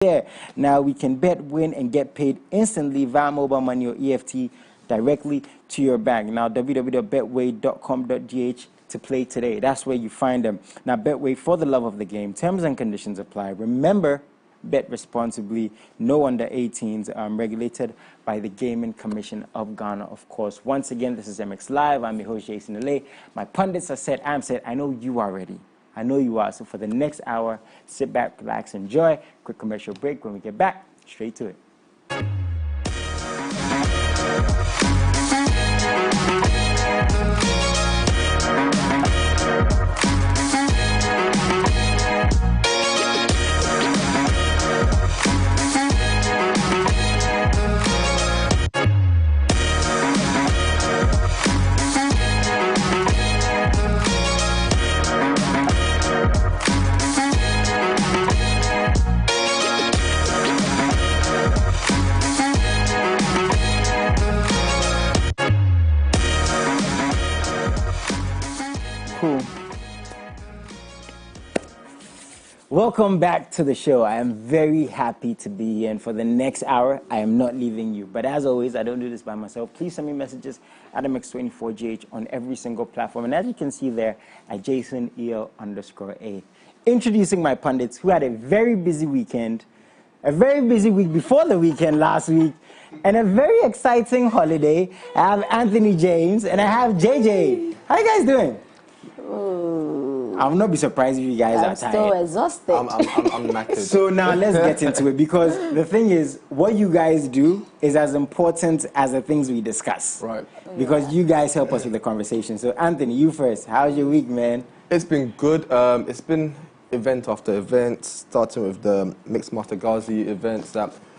share. Now, we can bet, win, and get paid instantly via mobile money or EFT directly to your bank. Now, www.betway.com.gh to play today. That's where you find them. Now, Betway, for the love of the game. Terms and conditions apply. Remember, bet responsibly. No under 18s. Regulated by the Gaming Commission of Ghana, of course. Once again, this is MX Live. I'm your host, Jason Alay. My pundits are set. I'm set. I know you are ready. I know you are. So for the next hour, sit back, relax, enjoy. Quick commercial break. When we get back, straight to it. Welcome back to the show. I am very happy to be here, and for the next hour, I am not leaving you. But as always, I don't do this by myself. Please send me messages at MX24GH on every single platform. And as you can see there, at JasonEL_A. Introducing my pundits who had a very busy weekend, a very busy week before the weekend last week, and a very exciting holiday. I have Anthony James, and I have JJ. How you guys doing? I will not be surprised if you guys are tired. I'm still exhausted. I'm knackered. So now let's get into it, because the thing is, what you guys do is as important as the things we discuss. Right. Because you guys help us with the conversation. So Anthony, you first. How's your week, man? It's been good. It's been event after event, starting with the Mixed Master Ghazi events.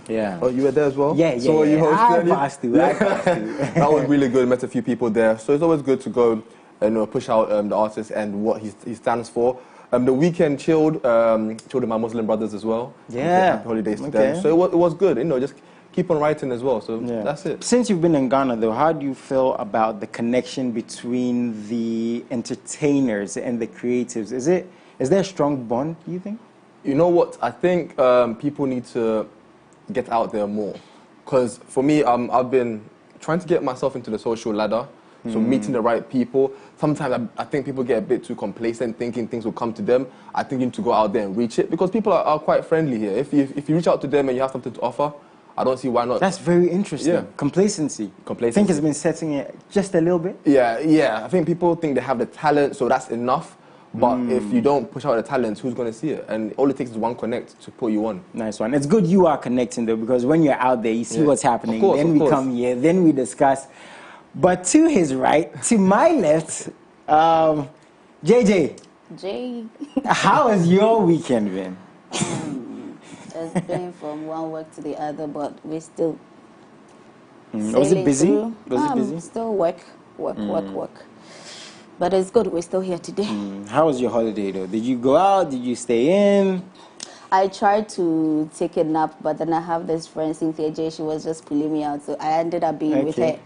Yeah. Oh, you were there as well? Yeah. So you hosted? I passed through. That was really good. Met a few people there. So it's always good to go and push out the artist and what he stands for. The weekend chilled with my Muslim brothers as well. Yeah. Happy holidays to them. So it was good. Just keep on writing as well. So that's it. Since you've been in Ghana, though, how do you feel about the connection between the entertainers and the creatives? Is there a strong bond, do you think? You know what? I think people need to get out there more. Because for me, I've been trying to get myself into the social ladder. So meeting the right people. Sometimes I think people get a bit too complacent, thinking things will come to them. I think you need to go out there and reach it, because people are quite friendly here. If you reach out to them and you have something to offer, I don't see why not. That's very interesting. Yeah. Complacency. I think it's been setting it just a little bit. Yeah. I think people think they have the talent, so that's enough. But if you don't push out the talent, who's going to see it? And all it takes is one connect to put you on. Nice one. It's good you are connecting, though, because when you're out there, you see what's happening. Then we come here, then we discuss. But to his right, to my left, JJ. Jay. How has your weekend been? It's been from one work to the other, but we still. Was it busy? Through. Was it busy? Still work. But it's good. We're still here today. How was your holiday, though? Did you go out? Did you stay in? I tried to take a nap, but then I have this friend, Cynthia J. She was just pulling me out, so I ended up being with her.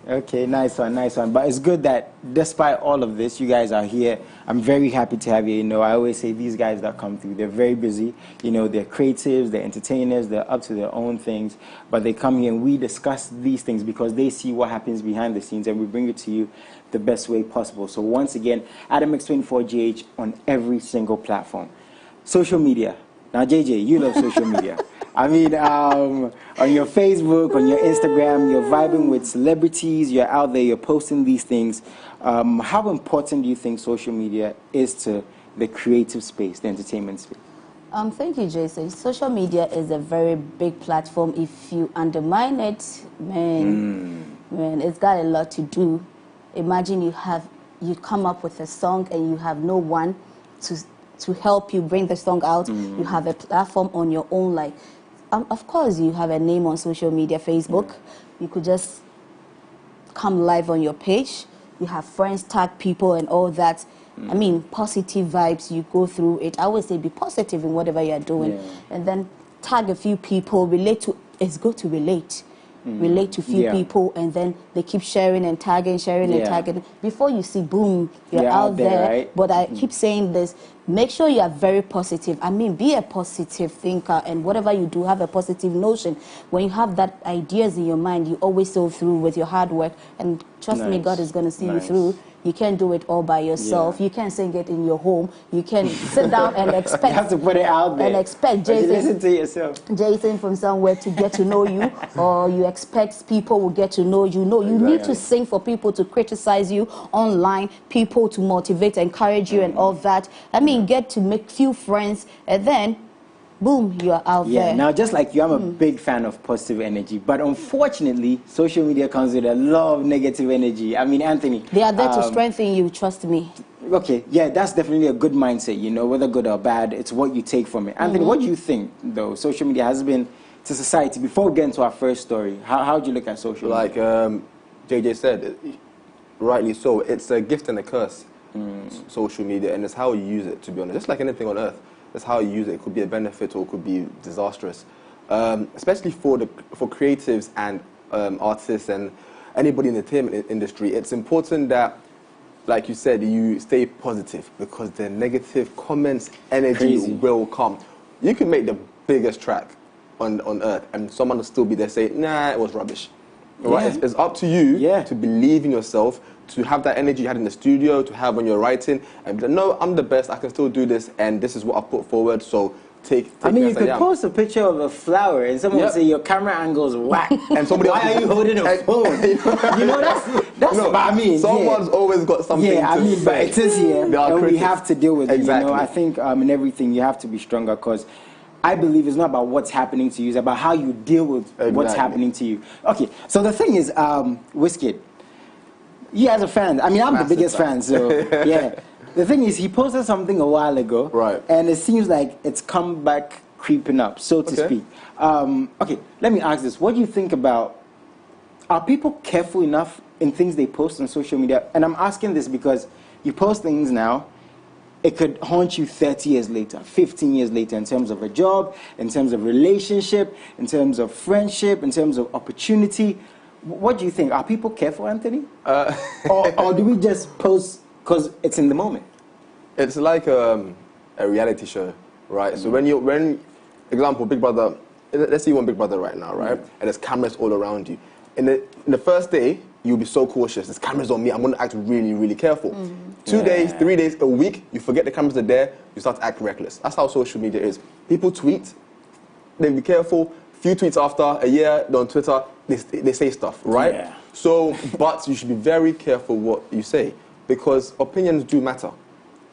Okay, nice one. But it's good that despite all of this, you guys are here. I'm very happy to have you. I always say these guys that come through, they're very busy. They're creatives, they're entertainers, they're up to their own things. But they come here and we discuss these things because they see what happens behind the scenes, and we bring it to you the best way possible. So once again, AdamX24GH on every single platform. Social media. Now, JJ, you love social media. I mean, on your Facebook, on your Instagram, you're vibing with celebrities, you're out there, you're posting these things. How important do you think social media is to the creative space, the entertainment space? Thank you, Jason. Social media is a very big platform. If you undermine it, man, it's got a lot to do. Imagine you come up with a song and you have no one to help you bring the song out. You have a platform on your own, like, of course you have a name on social media, Facebook. You could just come live on your page. You have friends, tag people and all that. I mean, positive vibes, you go through it. I always say be positive in whatever you're doing. And then tag a few people, relate to, it's good to relate. relate to few people, and then they keep sharing and tagging, and tagging. Before you see, boom, you're out there. Right? But I keep saying this, make sure you are very positive. I mean, be a positive thinker, and whatever you do, have a positive notion. When you have that ideas in your mind, you always go through with your hard work, and trust me, God is going to see you through. You can't do it all by yourself. You can't sing it in your home. You can sit down and expect. You have to put it out there. And expect listen to yourself. Jason from somewhere to get to know you, or you expect people will get to know you. No, you need to sing for people to criticize you online, people to motivate, encourage you, and all that. I mean, get to make few friends, and then boom, you are out there. Yeah, now just like you, I'm a big fan of positive energy, but unfortunately, social media comes with a lot of negative energy. I mean, Anthony. They are there to strengthen you, trust me. Okay, yeah, that's definitely a good mindset, you know, whether good or bad, it's what you take from it. Anthony, what do you think, though, social media has been to society? Before we get into our first story, how do you look at social media? Like JJ said, rightly so, it's a gift and a curse, social media, and it's how you use it, to be honest. Just like anything on earth. That's how you use it. It could be a benefit or it could be disastrous, especially for creatives and artists and anybody in the entertainment industry. It's important that, like you said, you stay positive, because the negative comments, energy will come. You can make the biggest track on earth, and someone will still be there saying, "Nah, it was rubbish." Right? It's up to you to believe in yourself, to have that energy you had in the studio, to have when you're writing, and be like, no, I'm the best, I can still do this, and this is what I put forward, so take I mean, you could post a picture of a flower, and someone would say, your camera angle's whack, and somebody why are you holding a phone? You know, that's no, what I mean. Someone's always got something to I mean, say. but it is here, and we have to deal with it, you know. I think in everything, you have to be stronger, because I believe it's not about what's happening to you, it's about how you deal with what's happening to you. Okay, so the thing is, Wizkid, he has a fan. I mean, I'm the biggest fan, so yeah. The thing is, he posted something a while ago, and it seems like it's come back creeping up, so to speak. Okay, let me ask this. What do you think about, are people careful enough in things they post on social media? And I'm asking this because you post things now, it could haunt you 30 years later, 15 years later, in terms of a job, in terms of relationship, in terms of friendship, in terms of opportunity. What do you think? Are people careful, Anthony? Or do we just post because it's in the moment? It's like a reality show, right? So when example, Big Brother, let's see one Big Brother right now, right? And there's cameras all around you. In the first day, you'll be so cautious. There's cameras on me. I'm going to act really, really careful. 2 days, 3 days, a week, you forget the cameras are there. You start to act reckless. That's how social media is. People tweet. They be careful. Few tweets after a year, they're on Twitter. They say stuff, right? Yeah. So, but you should be very careful what you say, because opinions do matter.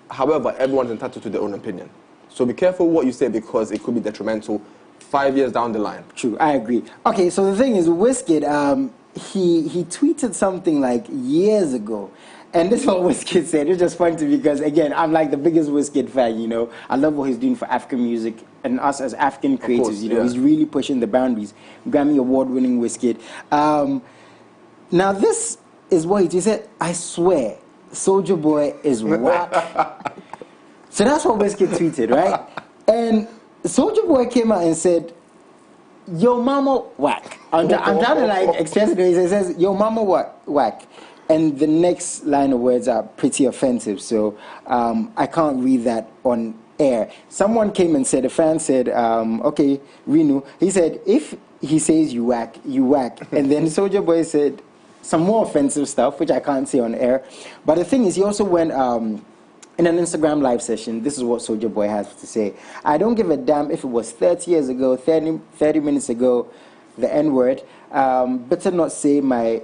However, everyone's entitled to their own opinion. So be careful what you say, because it could be detrimental 5 years down the line. True, I agree. Okay, so the thing is, Wizkid, he tweeted something like years ago, and this is what Wizkid said. It's just funny to me because, again, I'm like the biggest Wizkid fan, you know. I love what he's doing for African music and us as African creators, course, you know. He's really pushing the boundaries. Grammy award-winning Wizkid. Now, this is what he said. I swear, Soulja Boy is whack. So that's what Wizkid tweeted, right? And Soulja Boy came out and said, yo mama whack. I'm trying to like express it. He says, yo mama whack. And the next line of words are pretty offensive, so I can't read that on air. Someone came and said, a fan said, okay, Renu, he said, if he says you whack, you whack. And then Soulja Boy said some more offensive stuff, which I can't say on air. But the thing is, he also went in an Instagram live session. This is what Soulja Boy has to say. I don't give a damn if it was 30 years ago, 30 minutes ago, the N-word. Better not say my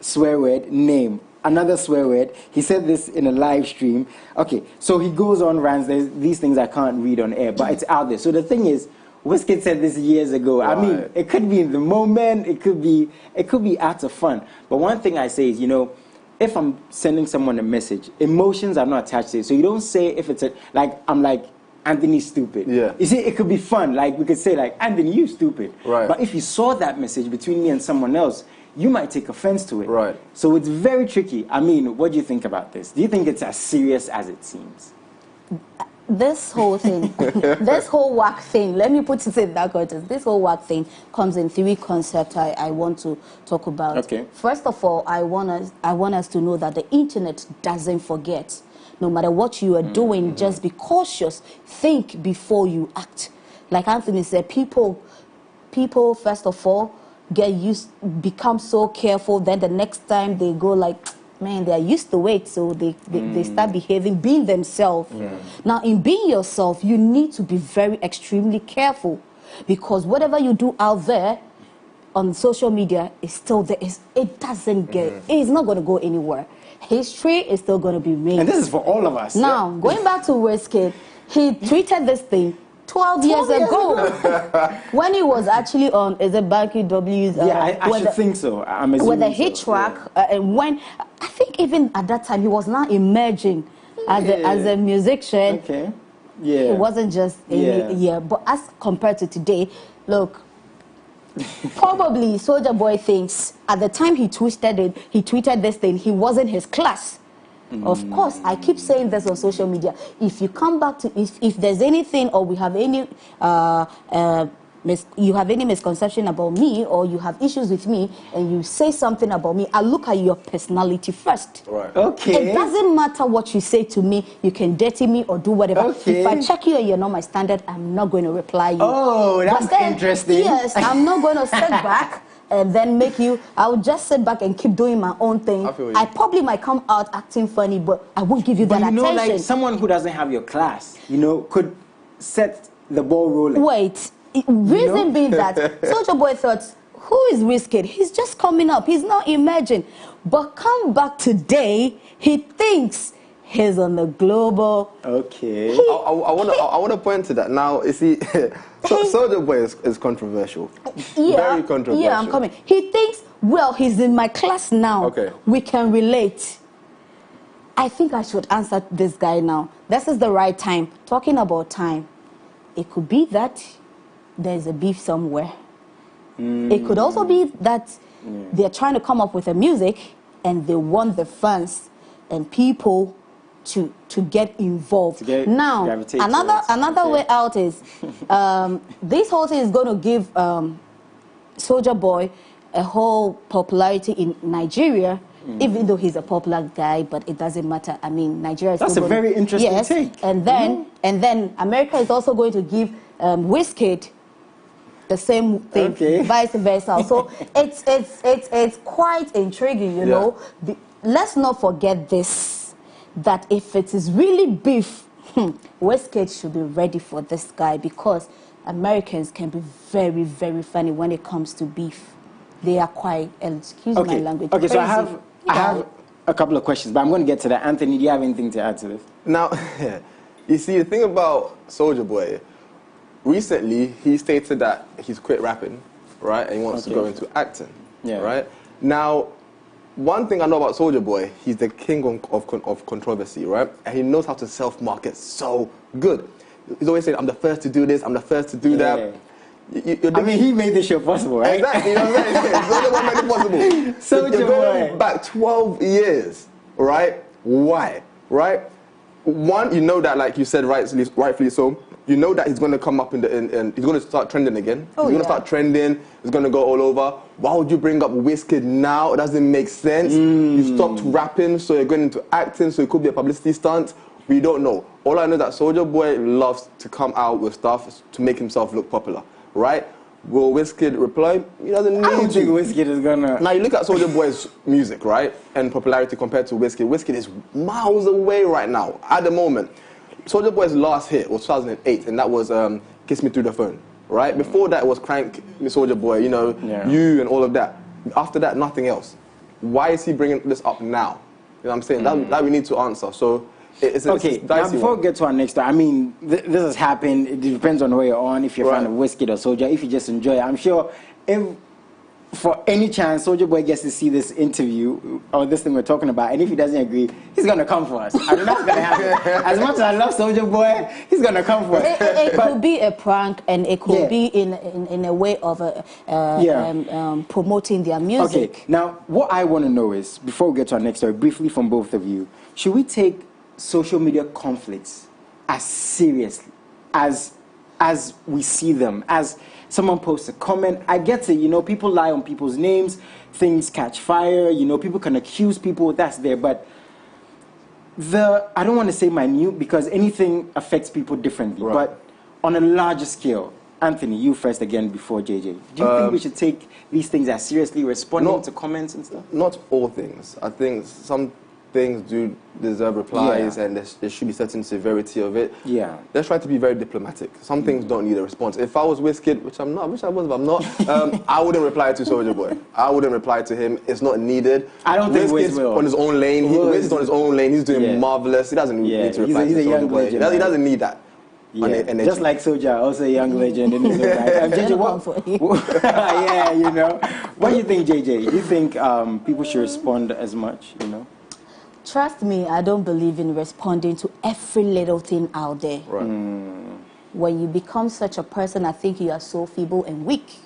swear word name. Another swear word. He said this in a live stream. Okay, so he goes on rants. There's these things I can't read on air, but it's out there. So the thing is, Wizkid said this years ago. Right. I mean, it could be in the moment. It could be out of fun. But one thing I say is, you know, if I'm sending someone a message, emotions are not attached to it. So you don't say if it's I'm like, Anthony's stupid. Yeah. You see, it could be fun. Like, we could say, like, Anthony, you stupid. Right. But if you saw that message between me and someone else, you might take offense to it. Right. So it's very tricky. I mean, what do you think about this? Do you think it's as serious as it seems? this whole thing, this whole work thing, let me put it in that context. This whole work thing comes in 3 concepts I want to talk about. Okay. First of all, I want us to know that the internet doesn't forget. No matter what you are doing, just be cautious. Think before you act. Like Anthony said, people first of all become so careful. Then the next time they go like, man, they are used to it, so they start being themselves. Now, in being yourself, you need to be very extremely careful, because whatever you do out there on social media is still there. It doesn't get. It's not going to go anywhere. History is still going to be made. And this is for all of us. Now, going back to Wizkid, he tweeted this thing 12 years ago when he was actually on, is it Banky W's? I should think so. I'm assuming with a hit track, and when I think even at that time he was now emerging as a musician. Okay. Yeah. It wasn't just but as compared to today, look. Probably Soulja Boy thinks at the time he tweeted this thing, he wasn't his class. Of course, I keep saying this on social media. If you come back to, if there's anything, or we have any, you have any misconception about me, or you have issues with me, and you say something about me, I look at your personality first. Right. Okay. It doesn't matter what you say to me. You can dirty me or do whatever. Okay. If I check you and you're not my standard, I'm not going to reply you. Oh, that's interesting. Yes, I'm not going to sit back and then make you. I will just sit back and keep doing my own thing. I probably might come out acting funny, but I won't give you that attention. Like someone who doesn't have your class, could set the ball rolling. Wait, reason being that Soulja Boy thought, who is Wizkid? He's just coming up. He's not emerging. But come back today, he thinks he's on the global. Okay. I want to point to that. Now, you see, Soulja Boy is controversial. Yeah, very controversial. Yeah, I'm coming. He thinks, well, he's in my class now. Okay. We can relate. I think I should answer this guy now. This is the right time. Talking about time, it could be that there's a beef somewhere. It could also be that they're trying to come up with a music and they want the fans and people to get involved. Now, another way out is this whole thing is going to give Soulja Boy a whole popularity in Nigeria, even though he's a popular guy, but it doesn't matter. I mean, Nigeria is That's a very interesting take. And then America is also going to give Wizkid the same thing, vice versa. So it's quite intriguing, you know. Let's not forget this, that if it is really beef, Wizkid should be ready for this guy, because Americans can be very, very funny when it comes to beef. They are quite, excuse my language, Okay, crazy. so I have a couple of questions, but I'm going to get to that. Anthony, do you have anything to add to this? Now, you see, the thing about Soulja Boy, recently he stated that he's quit rapping, right, and he wants to go into acting, right? Now, one thing I know about Soulja Boy, he's the king of controversy, right? And he knows how to self-market so good. He's always saying, I'm the first to do this, I'm the first to do that. I mean, he made this show possible, right? Exactly, you know what I'm saying? Soulja Boy made it possible. Soulja Boy. Back 12 years, right? Why? Right? One, you know that, like you said, rightfully so, you know that he's going to come up and he's going to start trending again. He's going to start trending. He's going to go all over. Why would you bring up Wizkid now? It doesn't make sense. You stopped rapping, so you're going into acting, so it could be a publicity stunt. We don't know. All I know is that Soulja Boy loves to come out with stuff to make himself look popular, right? Will Wizkid reply? He doesn't need to. I don't think Wizkid is going to... Now, you look at Soulja Boy's music, right? And popularity compared to Wizkid. Wizkid is miles away right now, at the moment. Soulja Boy's last hit was 2008, and that was Kiss Me Through the Phone, right? Before that, it was Crank Me Soulja Boy, you know, You and all of that. After that, nothing else. Why is he bringing this up now? You know what I'm saying? That we need to answer. So, it's now before we get to our next story, I mean, this has happened. It depends on where you're on, if you're a fan of Wizkid or Soulja, if you just enjoy it. I'm sure if, for any chance, Soulja Boy gets to see this interview or this thing we're talking about, and if he doesn't agree, he's going to come for us. I mean, that's going to happen. As much as I love Soulja Boy, he's going to come for us. It could be a prank, and it could be in a way of promoting their music. Okay, now, what I want to know is, before we get to our next story, briefly from both of you, should we take social media conflicts as seriously as we see them. As someone posts a comment, I get it, you know, people lie on people's names, things catch fire, you know, people can accuse people, that's there, but I don't want to say minute because anything affects people differently, right. but on a larger scale, Anthony, you first again before JJ. Do you think we should take these things as seriously, responding to comments and stuff? Not all things. I think some things do deserve replies, and there should be certain severity of it. Yeah. Let's try to be very diplomatic. Some things don't need a response. If I was Wizkid, which I'm not, I wish I was, but I'm not, I wouldn't reply to Soulja Boy. I wouldn't reply to him. It's not needed. I don't think Wiz will. On his own lane. Wiz is on his own lane. He's doing marvelous. He doesn't need to reply to Soulja Boy. He doesn't need that. Yeah. Just like Soulja, also a young legend in his own right. JJ, what? Yeah, you know. What do you think, JJ? Do you think people should respond as much, you know? Trust me, I don't believe in responding to every little thing out there. Right. When you become such a person, I think you are so feeble and weak.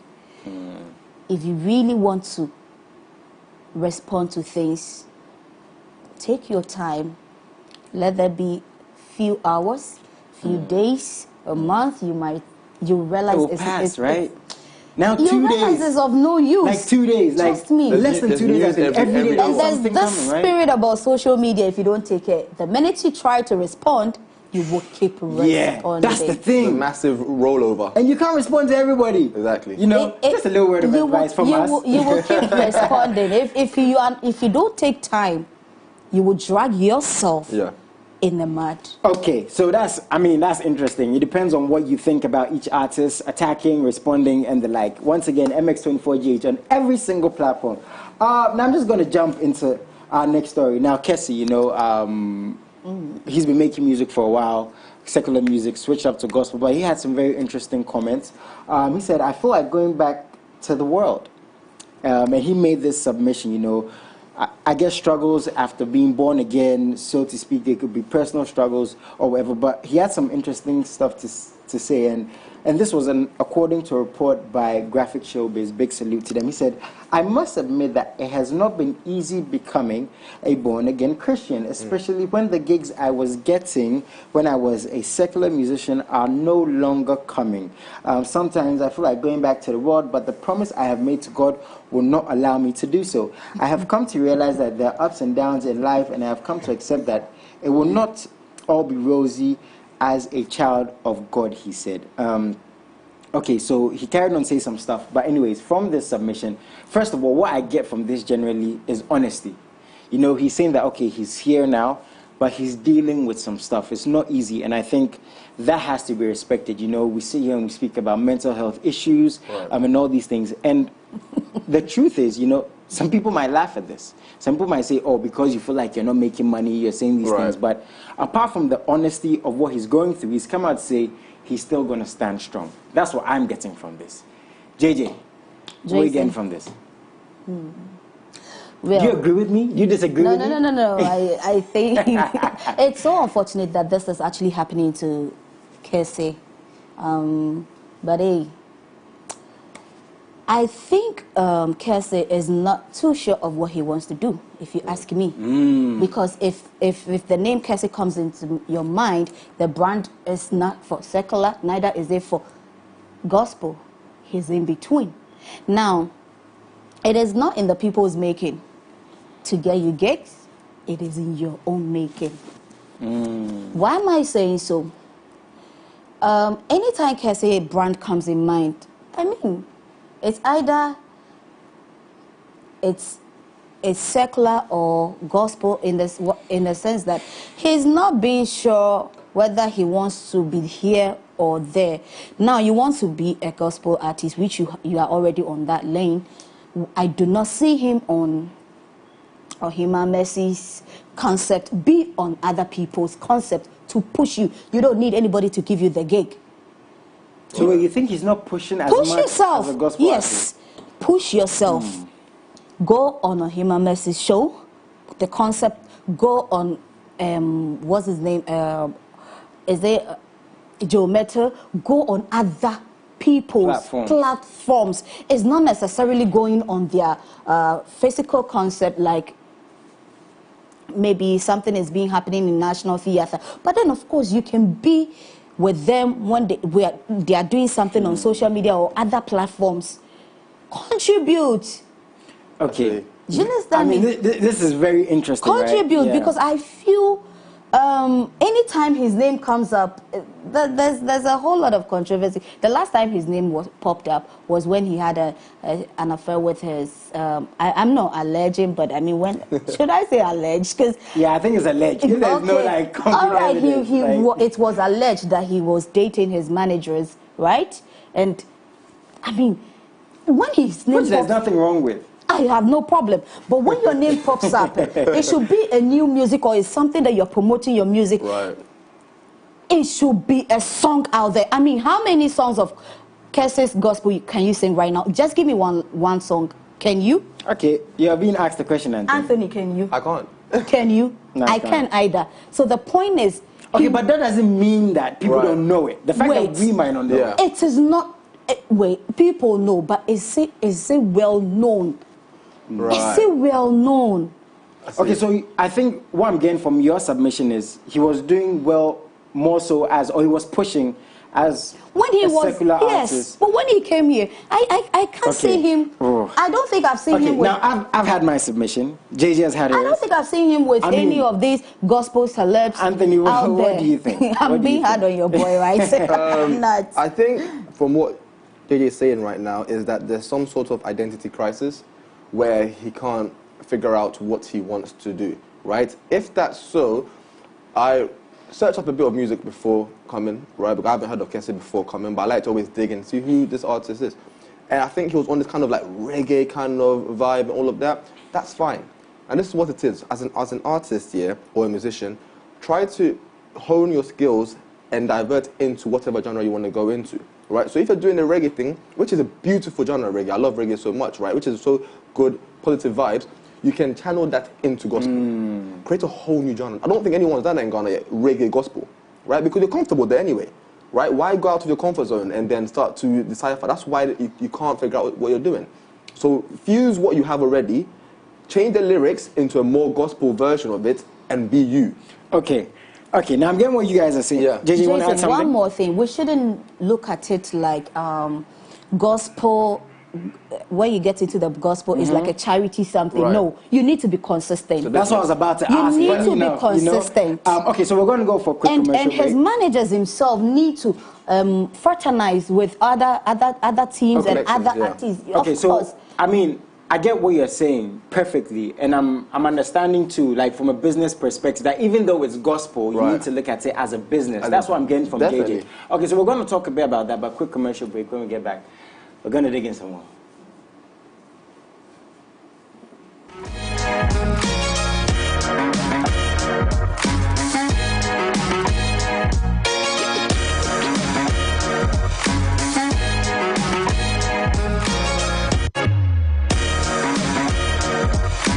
If you really want to respond to things, take your time. Let there be few hours, few days, a month. You realize it will pass, right? Now 2 days. You realize it's of no use. Like 2 days. Trust me. Less than 2 days. Every day and there's something this coming, right? spirit about social media. If you don't take it, the minute you try to respond, you will keep responding. Yeah, that's the The thing. massive rollover. And you can't respond to everybody. Exactly. You know, just a little word of advice from us. You will keep responding. If you don't take time, you will drag yourself in the mud. Okay, so that's interesting. It depends on what you think about each artist, attacking, responding, and the like. Once again, MX24GH on every single platform. Now I'm just going to jump into our next story. Now, Kessie, you know, he's been making music for a while, secular music, switched up to gospel, but he had some very interesting comments. He said, I feel like going back to the world. And he made this submission, you know, I guess struggles after being born again, so to speak. They could be personal struggles or whatever, but he had some interesting stuff to say, and this was according to a report by Graphic Showbiz. Big salute to them. He said, I must admit that it has not been easy becoming a born-again Christian, especially when the gigs I was getting when I was a secular musician are no longer coming. Sometimes I feel like going back to the world, but the promise I have made to God will not allow me to do so. I have come to realize that there are ups and downs in life, and I have come to accept that it will not all be rosy as a child of God, he said. Okay, so he carried on saying some stuff. But anyways, from this submission, first of all, what I get from this generally is honesty. You know, he's saying that, okay, he's here now, but he's dealing with some stuff. It's not easy, and I think that has to be respected. You know, we sit here and we speak about mental health issues and all these things. And the truth is, you know, some people might laugh at this. Some people might say, oh, because you feel like you're not making money, you're saying these things. But apart from the honesty of what he's going through, he's come out to say he's still going to stand strong. That's what I'm getting from this. JJ, what are you getting from this? Well, do you agree with me? You disagree with me? No. I think it's so unfortunate that this is actually happening to Kessie. But hey, I think Kessie is not too sure of what he wants to do, if you ask me. Because if the name Kessie comes into your mind, the brand is not for secular, neither is it for gospel. He's in between. Now, it is not in the people's making to get you gigs. It is in your own making. Why am I saying so? Anytime Kessie brand comes in mind, I mean, it's either it's secular or gospel in the sense that he's not being sure whether he wants to be here or there. Now, you want to be a gospel artist, which you are already on that lane. I do not see him on Ohima Mercy's concept, be on other people's concept to push you. You don't need anybody to give you the gig. So you think he's not pushing as much yourself. As a gospel artist? Push yourself. Go on Ohima Mercy's show. The concept. Go on what's his name? Is there Joe Metal? Go on other people's platforms. It's not necessarily going on their physical concept like maybe something is being happening in National Theatre. But then, of course, you can be with them when they are doing something on social media or other platforms. Contribute. Okay. Do you understand me? This is very interesting. Contribute, right? Yeah. because I feel anytime his name comes up, there's a whole lot of controversy. The last time his name was popped up was when he had an affair with his. I'm not alleging, but I mean, when should I say alleged? Because yeah, I think it's alleged. There's no like concrete all right, evidence, it was alleged that he was dating his managers, right? And I mean, when his name which there's nothing wrong with. I have no problem. But when your name pops up, it should be a new music or it's something that you're promoting your music. Right. It should be a song out there. I mean, how many songs of Kesse's gospel can you sing right now? Just give me one song. Can you? Okay, you're being asked the question, Anthony. Anthony, can you? I can't. Can you? No, I can't either. So the point is... Okay, but that doesn't mean that people Right. don't know it. The fact that we might not know Yeah. it. It is not... Wait, people know, but is it well known? Right. Is it well known? Okay, so I think what I'm getting from your submission is he was doing well more so as, or he was pushing as When he a was, secular yes, artist. but when he came here, I can't see Okay. him. Oh. I don't think I've seen Okay, him with. now I've had my submission. JJ has had I hers. don't think I've seen him with I mean, any of these gospel celebs. Anthony, what out there. do you think? I'm What do being you hard think? on your boy, right? I'm not. I think from what JJ is saying right now is that there's some sort of identity crisis where he can't figure out what he wants to do, right? If that's so, I searched up a bit of music before coming, right? Because I haven't heard of Kesse before coming, but I like to always dig and see who this artist is. And I think he was on this kind of like reggae kind of vibe and all of that. That's fine. And this is what it is. As an artist, yeah, or a musician, try to hone your skills and divert into whatever genre you want to go into, right? So if you're doing the reggae thing, which is a beautiful genre, reggae, I love reggae so much, right? Which is so good, positive vibes, you can channel that into gospel. Create a whole new genre. I don't think anyone's done that in Ghana yet, reggae gospel, right? Because you're comfortable there anyway, right? Why go out of your comfort zone and then start to decipher? That's why you can't figure out what you're doing. So fuse what you have already, change the lyrics into a more gospel version of it, and be you. Okay. Okay, now I'm getting what you guys are saying. Yeah. JJ, you want to add Jason, something? one more thing. We shouldn't look at it like gospel. When you get into the gospel, it's like a charity something. Right. No, you need to be consistent. So That's what I was about to You ask. need When to you be know, consistent. Okay, so we're going to go for a quick and commercial his break. managers himself need to fraternize with other teams and Connections, other yeah. artists. Okay, of so course. I mean, I get what you're saying perfectly, and I'm understanding too, like from a business perspective, that even though it's gospel, you Right. need to look at it as a business. As That's a- what I'm getting from definitely. JJ. Okay, so we're going to talk a bit about that, but quick commercial break. When we get back, we're going to dig in some more.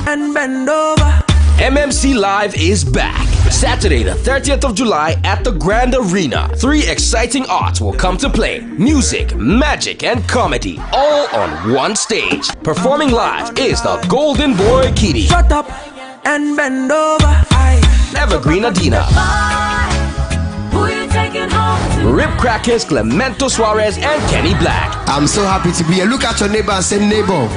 And bend over. MMC Live is back. Saturday, the 30th of July at the Grand Arena. 3 exciting arts will come to play. Music, magic, and comedy, all on one stage. Performing live is the Golden Boy Kitty, Shut up and bend over. Aye. Evergreen Adina, Who you taking home to? Rip Crackers, Clemento Suarez, and Kenny Black. I'm so happy to be here. Look at your neighbor and say, neighbor.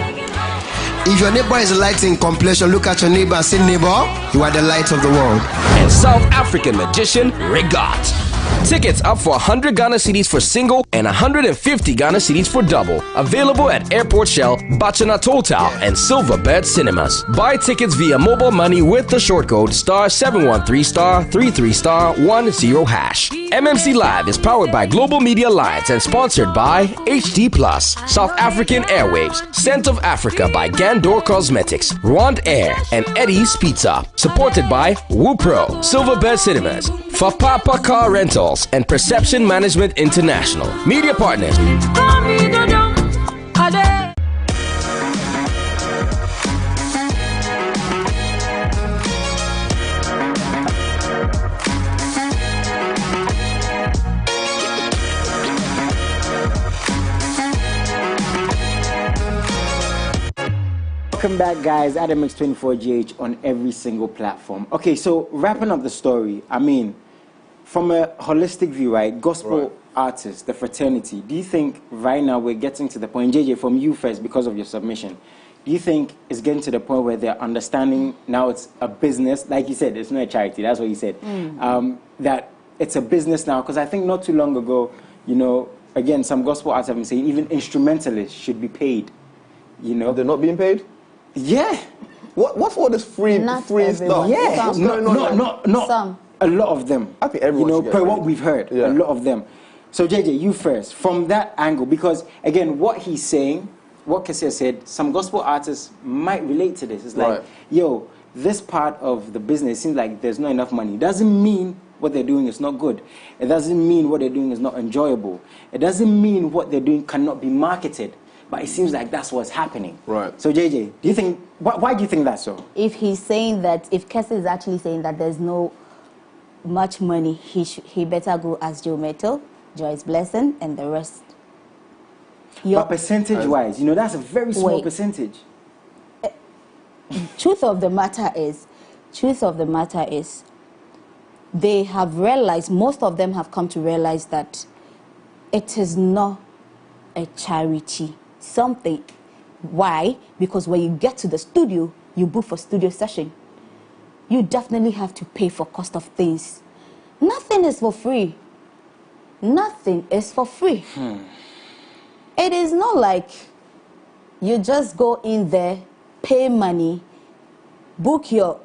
If your neighbor is light in complexion, look at your neighbor and say, neighbor, you are the light of the world. And South African magician Regat. Tickets up for 100 Ghana cedis for single and 150 Ghana cedis for double. Available at Airport Shell, Bachana Total, and Silverbed Cinemas. Buy tickets via mobile money with the short code *713*33*10#. MMC Live is powered by Global Media Alliance and sponsored by HD Plus, South African Airwaves, Scent of Africa by Gandor Cosmetics, Rwand Air, and Eddie's Pizza. Supported by Wupro, Silverbed Cinemas, Fapapa Car Rentals, and Perception Management International. Media partners. Welcome back, guys. Adam X24GH on every single platform. Okay, so wrapping up the story, I mean, from a holistic view, right, gospel artists, the fraternity, do you think right now we're getting to the point, JJ, from you first because of your submission, do you think it's getting to the point where they're understanding now it's a business, like you said, it's not a charity, that's what you said, that it's a business now? Because I think not too long ago, you know, again, some gospel artists have been saying even instrumentalists should be paid, you know. They're not being paid? Yeah. What's all this free stuff? Yeah. What's going on? Not Some. a lot of them. I think everyone you know, should get per paid. what we've heard, Yeah. a lot of them. So JJ, you first, from that angle, because again, what he's saying, what Kessia said, some gospel artists might relate to this. It's like, yo, this part of the business seems like there's not enough money. It doesn't mean what they're doing is not good. It doesn't mean what they're doing is not enjoyable. It doesn't mean what they're doing cannot be marketed. But it seems like that's what's happening. Right. So JJ, do you think, why do you think that's so? If he's saying that, if Kessie is actually saying that there's no much money, he better go ask Joe Metal, Joyce Blessing, and the rest. But percentage-wise, you know, that's a very small percentage. Truth of the matter is, they have realized, most of them have come to realize that it is not a charity. Something. Why? Because when you get to the studio, you book for studio session. You definitely have to pay for cost of things. Nothing is for free. Nothing is for free. It is not like you just go in there, pay money, book your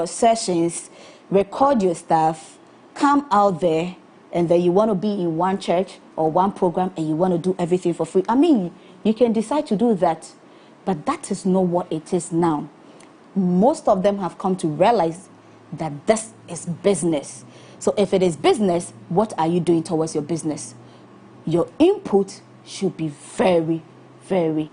sessions, record your stuff, come out there, and then you want to be in one church or one program and you want to do everything for free. I mean, you can decide to do that, but that is not what it is now. Most of them have come to realize that this is business. So if it is business, what are you doing towards your business? Your input should be very, very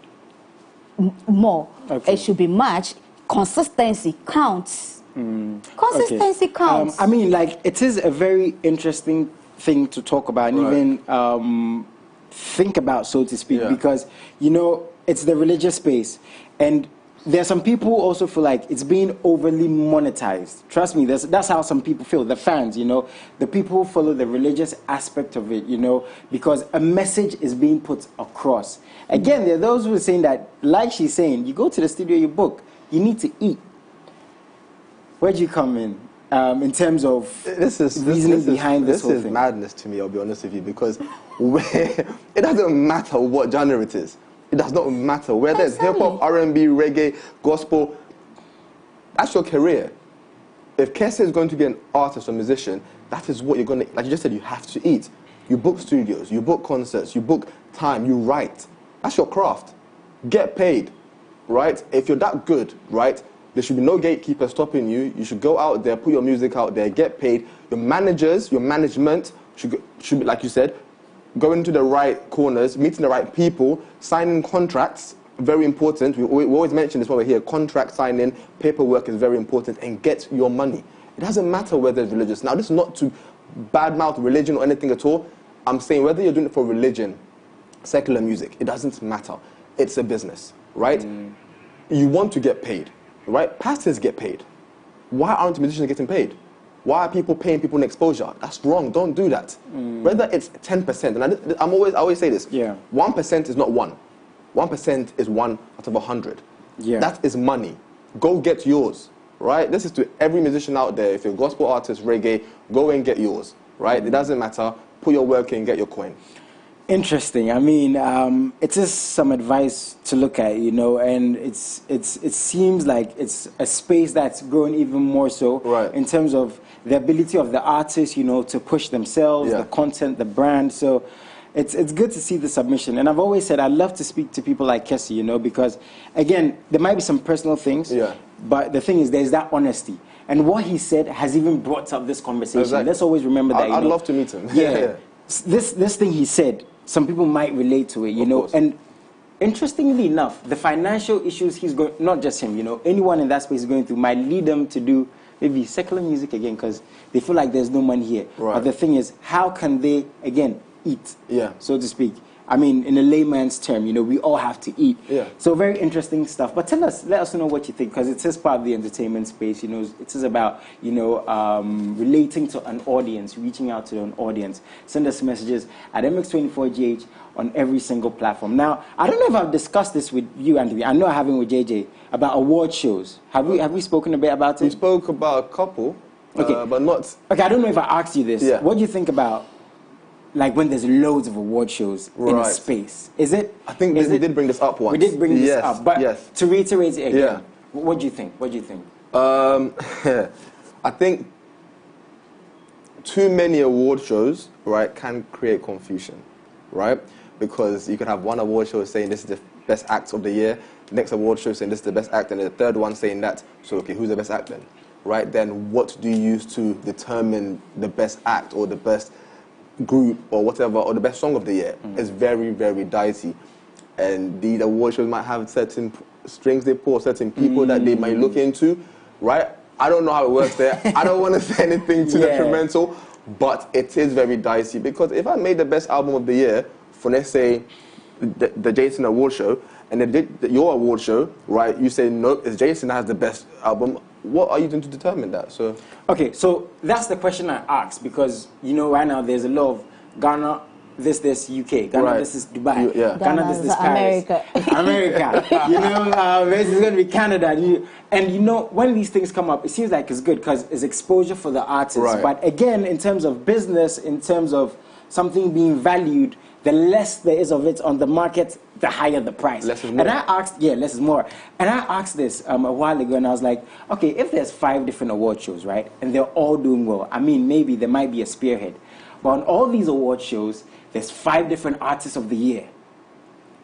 more. Okay. It should be much. Consistency counts. Consistency counts. I mean, like, it is a very interesting thing to talk about and even think about, so to speak, because, you know, it's the religious space. And there are some people who also feel like it's being overly monetized. Trust me, that's how some people feel, the fans, you know, the people who follow the religious aspect of it, you know, because a message is being put across. Again, there are those who are saying that, like she's saying, you go to the studio, you book, you need to eat. Where do you come in terms of reasoning behind this whole thing? This is madness to me, I'll be honest with you, because it doesn't matter what genre it is. It does not matter whether it's hip-hop, R&B, reggae, gospel. That's your career. If Kessie is going to be an artist or musician, that is what you're going to, like you just said, you have to eat. You book studios, you book concerts, you book time, you write. That's your craft. Get paid, right? If you're that good, right, there should be no gatekeeper stopping you. You should go out there, put your music out there, get paid. Your managers, your management should be, like you said, going into the right corners, meeting the right people, signing contracts, very important. We always mention this when we're here. Contract signing, paperwork is very important, and get your money. It doesn't matter whether it's religious. Now, this is not to badmouth religion or anything at all. I'm saying whether you're doing it for religion, secular music, it doesn't matter. It's a business, right? You want to get paid, right? Pastors get paid. Why aren't musicians getting paid? Why are people paying people in exposure? That's wrong. Don't do that. Whether it's 10%, and I always say this. 1% is not 1. 1% is 1 out of 100. That is money. Go get yours, right? This is to every musician out there. If you're a gospel artist, reggae, go and get yours, right? It doesn't matter. Put your work in, get your coin. Interesting. I mean, it's just some advice to look at, you know, and it seems like it's a space that's growing even more so in terms of the ability of the artists, you know, to push themselves, the content, the brand. So it's good to see the submission. And I've always said I'd love to speak to people like Kessie, you know, because, again, there might be some personal things, but the thing is there's that honesty. And what he said has even brought up this conversation. Exactly. Let's always remember that. I'd love to meet him. This thing he said, some people might relate to it, you know. And interestingly enough, the financial issues he's going, not just him, you know, anyone in that space is going through might lead them to do maybe secular music again because they feel like there's no money here. But the thing is, how can they, again, eat, so to speak? I mean, in a layman's term, you know, we all have to eat. Yeah. So very interesting stuff. But let us know what you think, because it is part of the entertainment space. You know, it is about, you know, relating to an audience, reaching out to an audience. Send us messages at MX24GH on every single platform. Now, I don't know if I've discussed this with you, Anthony. I know I haven't with JJ about award shows. Have we spoken a bit about it? We spoke about a couple, Okay. but not. Okay, I don't know if I asked you this. Yeah. What do you think about, like, when there's loads of award shows in a Right. space? Is it? I think we did bring this up once. We did bring this Yes, up, but yes. to reiterate it again, Yeah. what do you think? What do you think? I think too many award shows, right, can create confusion, right? Because you can have one award show saying this is the best act of the year, the next award show saying this is the best act, and the third one saying that. So, okay, who's the best act then? Right? Then what do you use to determine the best act or the best group or whatever, or the best song of the year? It's very, very dicey. And these award shows might have certain strings they pull, certain people that they might look into, right? I don't know how it works there. I don't want to say anything too detrimental, but it is very dicey, because if I made the best album of the year for, let's say, the Jason Award show, and then your award show, right, you say, no, it's Jason that has the best album, what are you doing to determine that? So, Okay, so that's the question I asked, because, you know, right now there's a lot of Ghana, this UK, Ghana, Right. this is Dubai, Yeah. Ghana, Ghana, this Paris. America. America, you know, this is going to be Canada. And you know, when these things come up, it seems like it's good because it's exposure for the artists. Right. But again, in terms of business, in terms of something being valued, the less there is of it on the market, the higher the price. Less is more. And I asked, less is more. And I asked this a while ago, and I was like, okay, if there's 5 different award shows, right, and they're all doing well, I mean, maybe there might be a spearhead. But on all these award shows, there's 5 different artists of the year.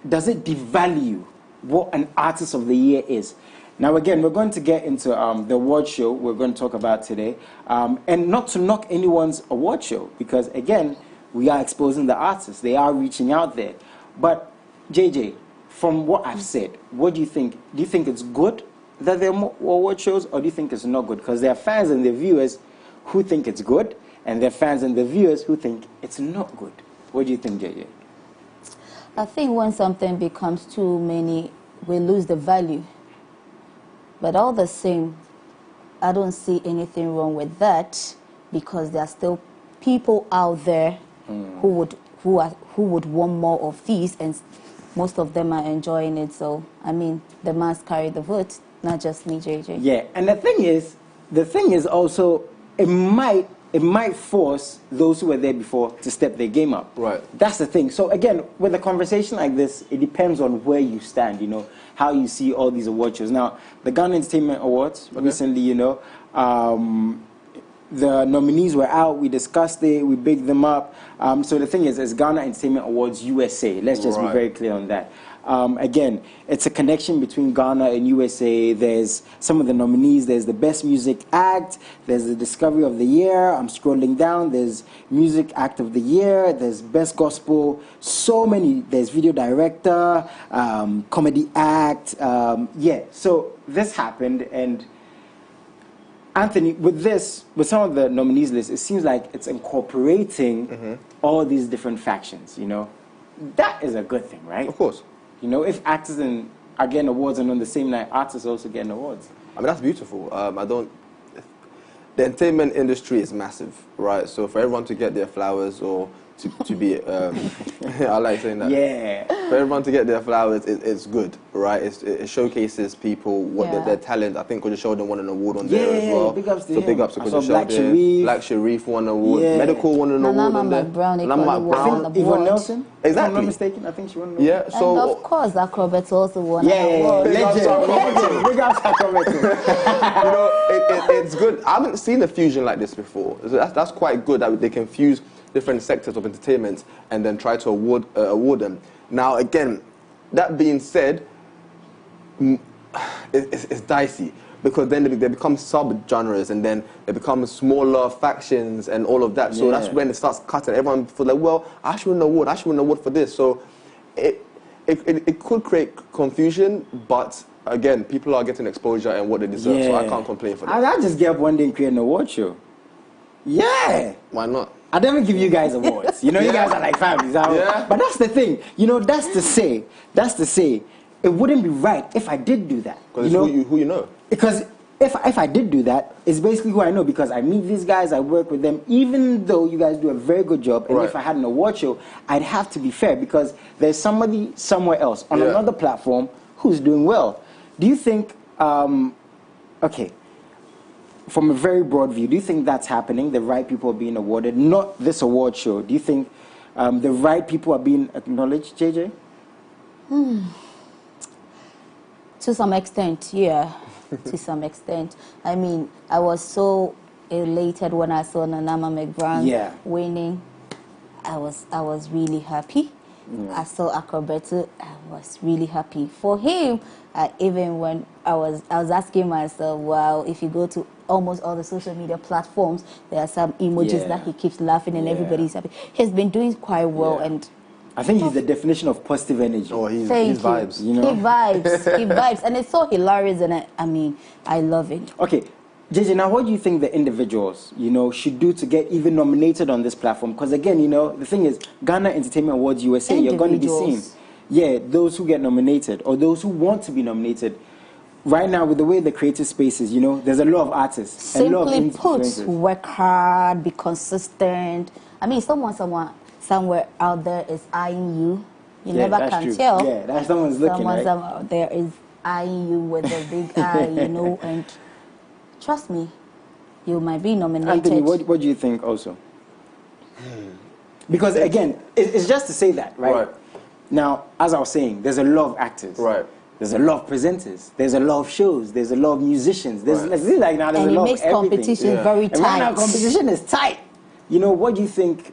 Does it devalue what an artist of the year is? Now, again, we're going to get into the award show we're going to talk about today. And not to knock anyone's award show, because, again, we are exposing the artists. They are reaching out there. But, JJ, from what I've said, what do you think? Do you think it's good that there are more award shows, or do you think it's not good? Because there are fans and the viewers who think it's good, and there are fans and the viewers who think it's not good. What do you think, JJ? I think when something becomes too many, we lose the value. But all the same, I don't see anything wrong with that, because there are still people out there who would want more of these, and most of them are enjoying it. So, I mean, the mass carry the vote, not just me, JJ. Yeah, and the thing is also, it might force those who were there before to step their game up. Right. That's the thing. So again, with a conversation like this, it depends on where you stand, you know, how you see all these award shows. Now, the Ghana Entertainment Awards, recently, you know, the nominees were out, we discussed it, we bigged them up. So the thing is, it's Ghana Entertainment Awards USA. Let's just be very clear on that. Again, it's a connection between Ghana and USA. There's some of the nominees. There's the Best Music Act. There's the Discovery of the Year. I'm scrolling down. There's Music Act of the Year. There's Best Gospel. So many. There's Video Director, Comedy Act. So this happened, and Anthony, with some of the nominees list, it seems like it's incorporating all these different factions, you know. That is a good thing, right? of course. You know, if actors are getting awards and on the same night, artists also getting awards. I mean, that's beautiful. The entertainment industry is massive, right? So for everyone to get their flowers, or to be, I like saying that. Yeah. For everyone to get their flowers, it's good, right? It showcases people, what their talent. I think Koja Sheldon won an award on there as well. Big ups to so him. big ups to I saw Koja Black Sheldon. Sharif. Black Sharif won an award. Yeah. Medical won an award on there. Brown, Nana Brown. Yvonne Nelson? If I'm Exactly. not mistaken, I think she won an award. Yeah, so... And of course, Acrobats also won an Yeah, award. legend. Big ups to Acrobats. you know, it's good. I haven't seen a fusion like this before. So that's quite good that they can fuse different sectors of entertainment and then try to award them. Now, again, that being said, it's dicey, because then they become sub-genres, and then they become smaller factions and all of that. So that's when it starts cutting. Everyone feels like, well, I should win an award. I should win an award for this. So it could create confusion, but again, people are getting exposure and what they deserve. So I can't complain for that. I'll just get up one day and create an award show. Yeah. Why not? I never give you guys awards. You know, you guys are like families. But that's the thing. You know, that's to say, it wouldn't be right if I did do that. Because who you know. Because if I did do that, it's basically who I know, because I meet these guys, I work with them, even though you guys do a very good job. And if I had an award show, I'd have to be fair, because there's somebody somewhere else on another platform who's doing well. Do you think, okay, from a very broad view, do you think that's happening? The right people are being awarded, not this award show. Do you think the right people are being acknowledged, JJ? To some extent, yeah. To some extent. I mean, I was so elated when I saw Nanama McBrand winning. I was really happy. I saw Akrobetu, I was really happy for him. Even when I was asking myself, wow, if you go to almost all the social media platforms, there are some emojis that he keeps laughing and everybody's happy. He's been doing quite well, and I think he's the definition of positive energy. Oh, he's vibes. You know? He vibes, and it's so hilarious, and I mean, I love it. Okay, JJ, now what do you think the individuals, you know, should do to get even nominated on this platform? Because again, you know, the thing is, Ghana Entertainment Awards USA, you're going to be seen. Yeah, those who get nominated or those who want to be nominated. Right now, with the way the creative space is, you know, there's a lot of artists. Simply put, work hard, be consistent. I mean, somewhere out there is eyeing you. You never can tell. Yeah, that's someone's looking, someone out there is eyeing you with a big eye, you know, and trust me, you might be nominated. Anthony, what do you think also? Because again, it's just to say that, right? Now, as I was saying, there's a lot of actors. Right. There's a lot of presenters. There's a lot of shows. There's a lot of musicians. There's like now there's and a lot it makes of everything. competition very tight. And right now, competition is tight. You know, what do you think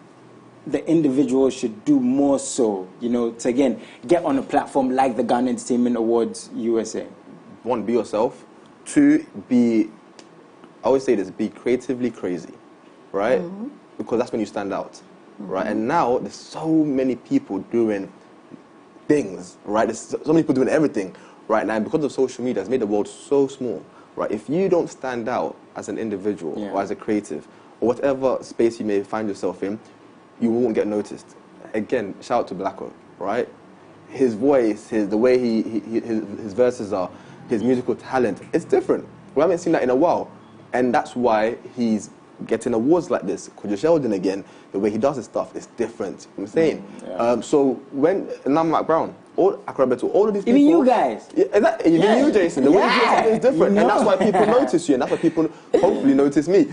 the individual should do more so, you know, to again get on a platform like the Ghana Entertainment Awards USA? One, be yourself. Two, I always say this, be creatively crazy, right? Because that's when you stand out, right? And now there's so many people doing things, right? There's so many people doing everything right now, and because of social media, it's made the world so small, right? If you don't stand out as an individual or as a creative, or whatever space you may find yourself in, you won't get noticed. Again, shout out to Blacko, right? His voice, the way his verses are, his musical talent, it's different. We haven't seen that in a while, and that's why he's getting awards like this. Kojo Sheldon again, the way he does his stuff is different. I'm saying. So when Nam McBrown, all Akrobetu, all of these people, even you guys, even you, Jason, the way you do something is different, and that's why people notice you, and that's why people hopefully notice me.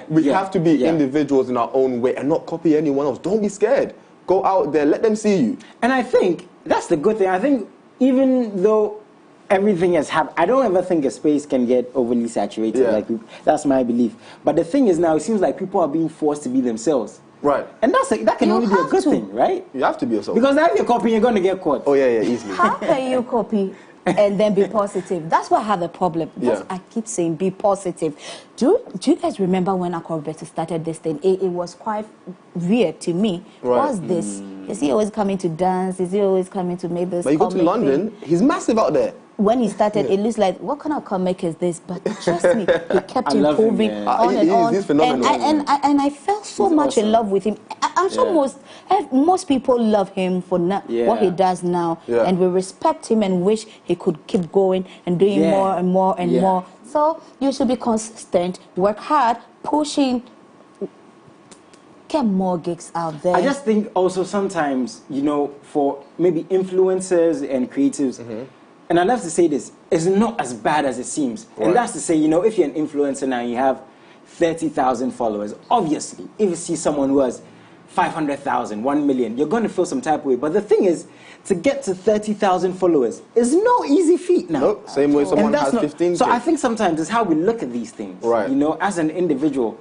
We have to be individuals in our own way and not copy anyone else. Don't be scared. Go out there, let them see you. And I think that's the good thing. I think even though everything has happened, I don't ever think a space can get overly saturated. Like that's my belief. But the thing is now, it seems like people are being forced to be themselves. Right. And that can only be a good thing, right? You have to be yourself. Because now if you're copying, you're going to get caught. Oh, yeah, easily. How can you copy and then be positive? That's why I have a problem. I keep saying be positive. Do you guys remember when Akrobetu started this thing? It was quite weird to me. What's this? Is he always coming to dance? Is he always coming to make this? But you go to London, he's massive out there. When he started, it looks like, what kind of comic is this? But trust me, he kept improving on and on. He's phenomenal. And I felt so much in love with him. I'm sure most people love him for what he does now. And we respect him and wish he could keep going and doing more and more and more. So you should be consistent, work hard, pushing, get more gigs out there. I just think also sometimes, you know, for maybe influencers and creatives, and I love to say this, it's not as bad as it seems. And that's to say, you know, if you're an influencer now and you have 30,000 followers, obviously, if you see someone who has 500,000, 1 million, you're going to feel some type of way. But the thing is, to get to 30,000 followers is no easy feat now. Nope, same way someone has 15. So I think sometimes it's how we look at these things. Right. You know, as an individual,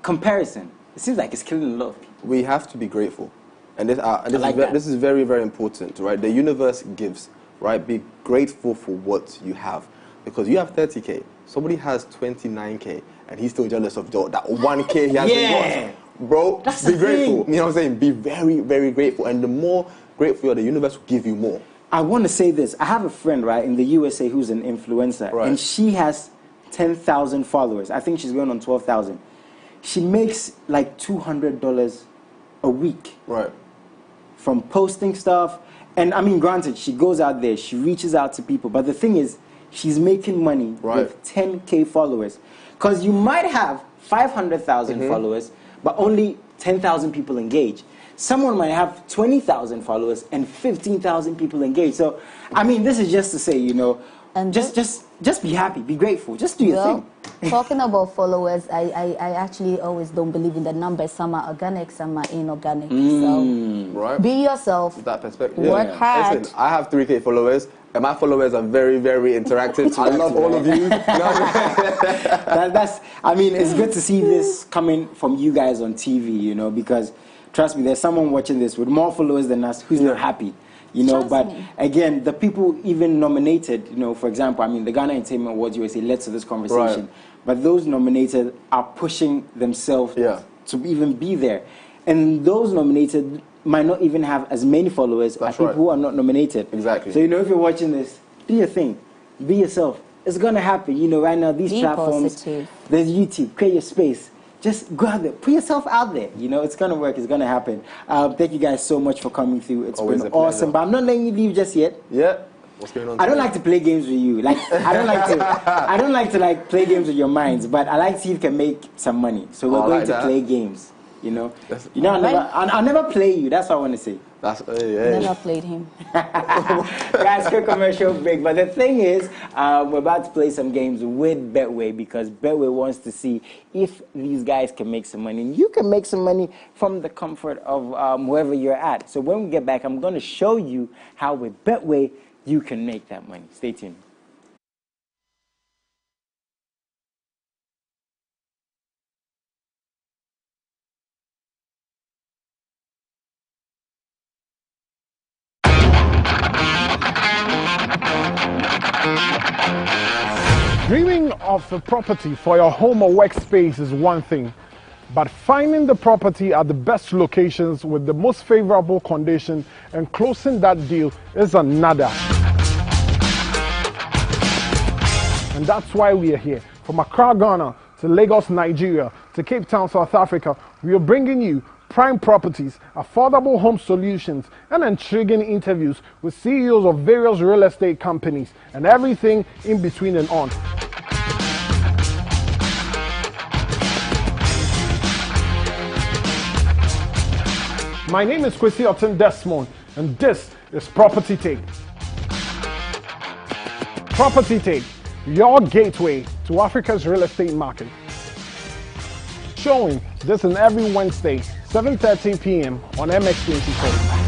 comparison, it seems like it's killing a lot of people. We have to be grateful. And this is very, very important, right? The universe gives. Right, be grateful for what you have, because you have 30K. Somebody has 29K, and he's still jealous of that 1K he hasn't got. Bro, that's be grateful. You know what I'm saying? Be very, very grateful, and the more grateful you are, the universe will give you more. I want to say this. I have a friend, right, in the USA who's an influencer, and she has 10,000 followers. I think she's going on 12,000. she makes like $200 a week. Right. From posting stuff. And I mean, granted, she goes out there, she reaches out to people. But the thing is, she's making money with 10K followers. Because you might have 500,000 followers, but only 10,000 people engage. Someone might have 20,000 followers and 15,000 people engage. So, I mean, this is just to say, you know, And just be happy, be grateful, just do your thing. Talking about followers, I actually always don't believe in the numbers. Some are organic, some are inorganic. So be yourself. That perspective. Work hard. Listen, I have 3K followers, and my followers are very, very interactive. I love all of you. You know what I mean? I mean, it's good to see this coming from you guys on TV, you know, because trust me, there's someone watching this with more followers than us who's not happy. You know, Trust but me. again, the people even nominated, you know, for example, I mean, the Ghana Entertainment Awards USA led to this conversation, Right. but those nominated are pushing themselves to even be there. And those nominated might not even have as many followers as people who are not nominated. Exactly. So, you know, if you're watching this, do your thing, be yourself. It's going to happen. You know, right now, these Be platforms, positive. there's YouTube, create your space. Just go out there, put yourself out there. You know, it's gonna work. It's gonna happen. Thank you guys so much for coming through. It's Always been a pleasure. awesome. But I'm not letting you leave just yet. Yeah. What's going on? I don't today? like to play games with you. Like I don't like to like play games with your minds. But I like to see if you can make some money. So we're Oh, I going like to that. play games. You know, That's- I'll never play you. That's what I want to say. That's hey. Never played him. Guys, quick commercial break. But the thing is, we're about to play some games with Betway because Betway wants to see if these guys can make some money. And you can make some money from the comfort of wherever you're at. So when we get back, I'm going to show you how with Betway you can make that money. Stay tuned. Dreaming of a property for your home or workspace is one thing, but finding the property at the best locations with the most favorable condition and closing that deal is another. And that's why we are here. From Accra, Ghana, to Lagos, Nigeria, to Cape Town, South Africa, we are bringing you prime properties, affordable home solutions, and intriguing interviews with CEOs of various real estate companies and everything in between and on. My name is Kwesi Otten Desmond, and this is Property Take. Property Take, your gateway to Africa's real estate market. Showing this and every Wednesday, 7:30 p.m. on MX24.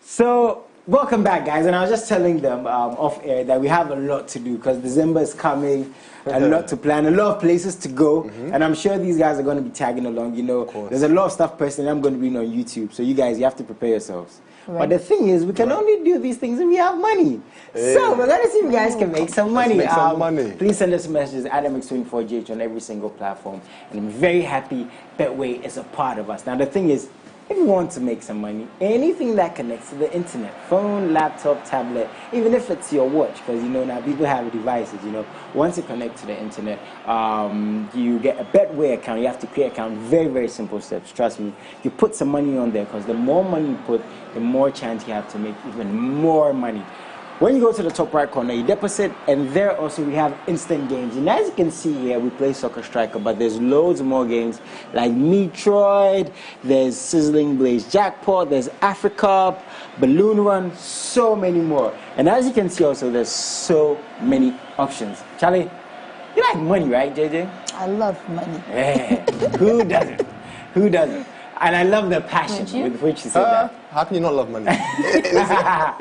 So, welcome back, guys. And I was just telling them off air that we have a lot to do because December is coming, a lot to plan, a lot of places to go. And I'm sure these guys are going to be tagging along. You know, there's a lot of stuff personally I'm going to be doing on YouTube. So, you guys, you have to prepare yourselves. Right. But the thing is, we can only do these things if we have money. So, we're going to see if you guys can make some money. Let's make some money. Please send us messages at MX24GH on every single platform. And I'm very happy Betway is a part of us. Now, the thing is, if you want to make some money, anything that connects to the internet, phone, laptop, tablet, even if it's your watch, because you know now people have devices, you know, once you connect to the internet, you get a Betway account. You have to create an account. Very, very simple steps. Trust me. You put some money on there because the more money you put, the more chance you have to make even more money. When you go to the top right corner, you deposit, and there also we have instant games. And as you can see here, we play Soccer Striker, but there's loads more games like Metroid, there's Sizzling Blaze Jackpot, there's Africa, Balloon Run, so many more. And as you can see also, there's so many options. Charlie, you like money, right, JJ? I love money. Yeah. Who doesn't? Who doesn't? And I love the passion with which you said that. How can you not love money? in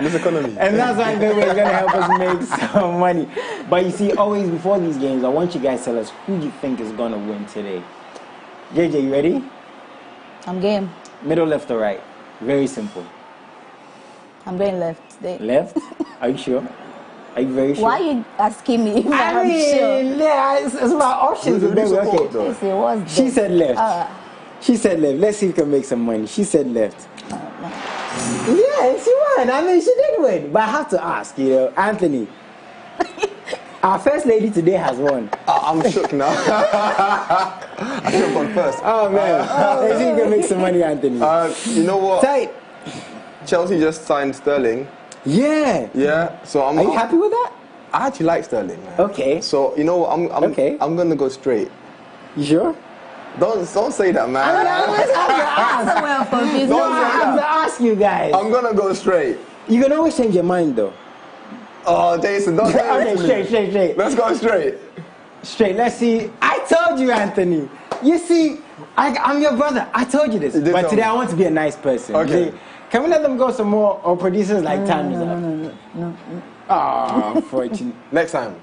this economy. And that's why Betway is going to help us make some money. But you see, always before these games, I want you guys to tell us who you think is going to win today. JJ, you ready? I'm game. Middle, left, or right? Very simple. I'm going left today. Left? Are you sure? Are you very sure? Why are you asking me if I I'm mean, sure? yeah, it's about options. Who do you baby. support, Okay. though? Yes, it was She this. said left. She said left. Let's see if we can make some money. She said left. Yeah, she won. I mean, she did win. But I have to ask, Anthony. Our first lady today has won. I'm shook now. I should have gone first. Oh, man. Let's see if we can make some money, Anthony. You know what? Tight. Chelsea just signed Sterling. Yeah. Yeah, so Are you happy with that? I actually like Sterling, man. Okay. So you know what? I'm gonna go straight. You sure? Don't say that, man. I always have to ask. Confused. No, I have to ask you guys. I'm gonna go straight. You can always change your mind, though. Oh, Jason, don't say Okay, that. straight. Let's go straight. Straight. Let's see. I told you, Anthony. You see, I'm your brother. I told you this. You did But tell today me. I want to be a nice person. Okay. See, can we let them go some more? Or producers like time is up? No. Oh, unfortunately. Next time.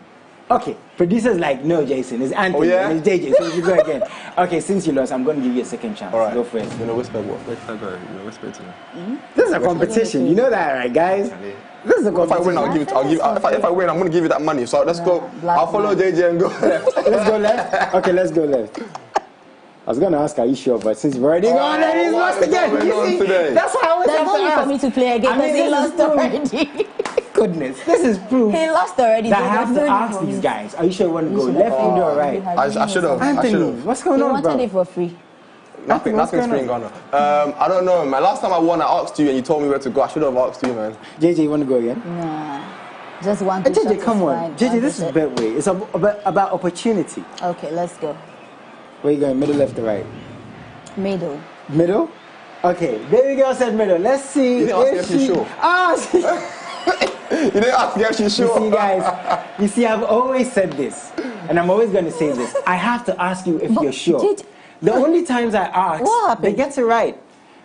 Okay, producers like, no, Jason, it's Anthony, Oh, yeah? and it's JJ, so we should go again. Okay, since you lost, I'm going to give you a second chance. All right. Go first. You know, whisper what? Where should I go? You know, whisper to me. This is a competition, you know that, right, guys? This is a If I win, competition. I'll give it. If I win, I'm gonna give you that money. So let's go. black I'll follow man. JJ and go left. Let's go left? Okay, let's go left. I was going to ask, are you sure? But since you've already gone, then he's what lost is again. going You on see, today? that's how I always There's have no to need ask. for me to play again I because mean, he this lost is proof. already. Goodness, this is proof He lost already. that I so have there's to no need ask for these me. guys, are you sure you want to go should left, have- middle, or right? I should have. Anthony, what's going He on, wanted bro? it for free. Nothing's what's free going in Ghana. I don't know, man. Last time I won, I asked you and you told me where to go. I should have asked you, man. JJ, you want to go again? Nah. Just one to JJ, come on. JJ, this is Betway. It's about opportunity. Okay, let's go. Where you going, middle, left, or right? Middle. Middle? Okay, baby girl said middle. Let's see You didn't ask if if she's she... sure. You didn't ask me if she's You sure. see, guys, you see, I've always said this, and I'm always going to say this. I have to ask you if you're sure. The only times I ask, What happened? they get it right.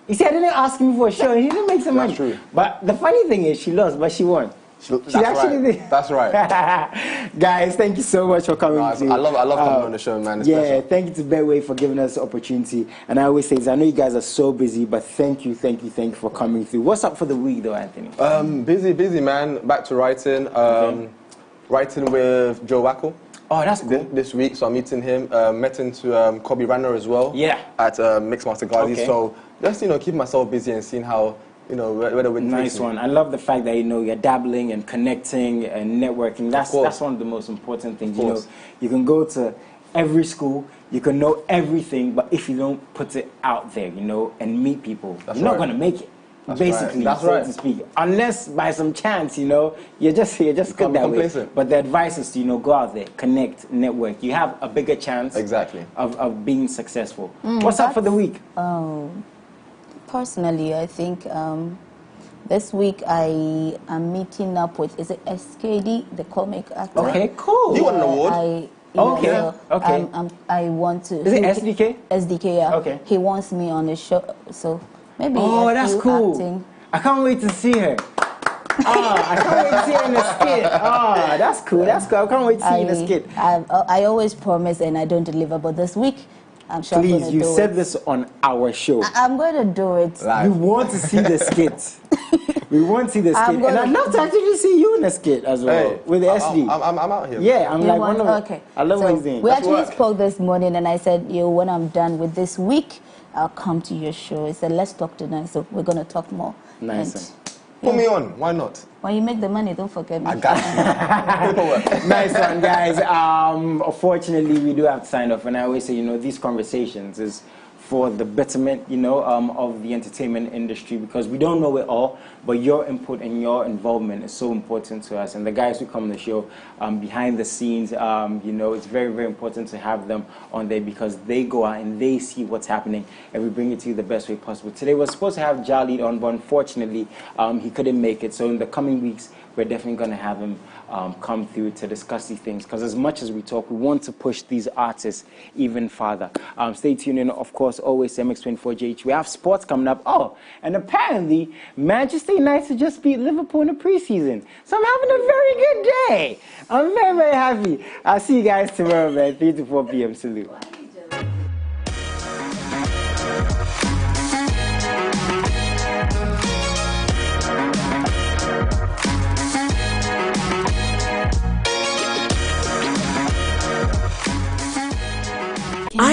You see, I didn't ask him for sure. He didn't make some money. That's true. But the funny thing is, she lost, but she won. That's right. That's right. Guys, thank you so much for coming. No, I love coming on the show, man. It's Yeah, special. thank you to Betway for giving us the opportunity. And I always say this, I know you guys are so busy, but thank you for coming through. What's up for the week, though, Anthony? Busy, man. Back to writing. Writing with Joe Wackel. Oh, that's cool. This week, so I'm meeting him. Met into Kobe Ranner as well. Yeah. At Mixmaster Ghazi. Okay. So just keep myself busy and seeing how where the wind Nice takes me. one. I love the fact that you're dabbling and connecting and networking. That's one of the most important things. You can go to every school, you can know everything, but if you don't put it out there, and meet people, you're not gonna make it. That's basically, right. That's so right. to speak. Unless by some chance, you're just good that way. complacent. But the advice is to go out there, connect, network. You have a bigger chance Exactly. of being successful. What's up for the week? Personally, I think this week I am meeting up with, is it SKD, the comic actor? Okay, cool. You won an award? Okay. I want to. Is it SDK? SDK, yeah. Okay. He wants me on the show, so maybe. Oh, a that's few cool. acting. I can't wait to see her. I can't wait to see her in the skit. That's cool. That's cool. I can't wait to see you in the skit. I always promise and I don't deliver, but this week I'm sure I'm Please, going to you do said it. this on our show. I'm going to do it. We want to see the skit. We want to see the skit. And I'd love to actually see you in the skit as well. Hey, with the SD. I'm out here. Yeah, I'm You like want- one of okay. I love So what he's doing. We That's actually work. spoke this morning and I said, when I'm done with this week, I'll come to your show. He said, let's talk tonight. So we're going to talk more. Nice. And Put me on. Why not? when you make the money, don't forget me. I got you. Paperwork. Nice one, guys. Unfortunately, we do have to sign off. And I always say, these conversations is for the betterment, of the entertainment industry, because we don't know it all, but your input and your involvement is so important to us. And the guys who come on the show behind the scenes, it's very, very important to have them on there because they go out and they see what's happening and we bring it to you the best way possible. Today we're supposed to have Jalid on, but unfortunately he couldn't make it. So in the coming weeks, we're definitely going to have him come through to discuss these things, because as much as we talk, we want to push these artists even farther. Stay tuned in, of course, always MX24JH. We have sports coming up. Oh, and apparently Manchester United just beat Liverpool in the preseason. So I'm having a very good day. I'm very, very happy. I'll see you guys tomorrow, man, 3 to 4 p.m. Salute.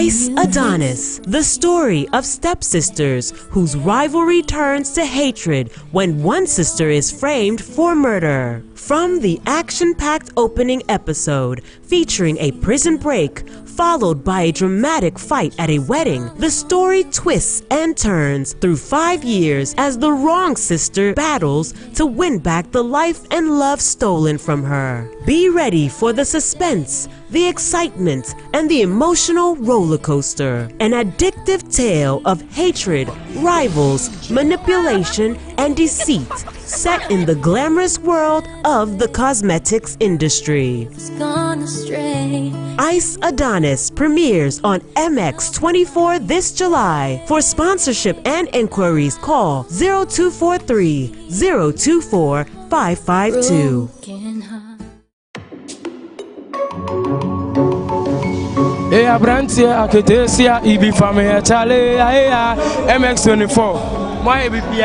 Ice Adonis, the story of stepsisters whose rivalry turns to hatred when one sister is framed for murder. From the action-packed opening episode featuring a prison break followed by a dramatic fight at a wedding, the story twists and turns through 5 years as the wrong sister battles to win back the life and love stolen from her. Be ready for the suspense, the excitement, and the emotional roller coaster. An addictive tale of hatred, rivals, manipulation, and deceit, set in the glamorous world of the cosmetics industry. Ice Adonis premieres on MX24 this July. For sponsorship and inquiries, call 0243 024 552. Hey, Abrantia, Aketesia, Ibi Family, Chale, MX24. My baby,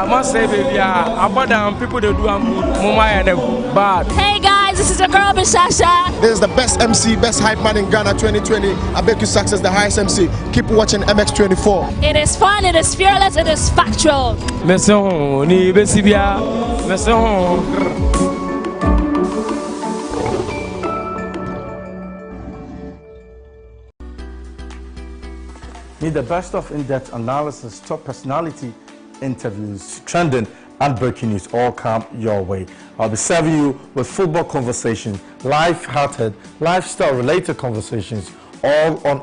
must say, baby, about them people that do Mama and bad. Hey guys, this is the girl, Miss Sasha. This is the best MC, best hype man in Ghana 2020. I beg you, success, the highest MC. Keep watching MX24. It is fun, it is fearless, it is factual. Meson, ni besibia, meson. Need the best of in-depth analysis, top personality interviews, trending and breaking news all come your way. I'll be serving you with football conversations, life-hearted, lifestyle-related conversations, all on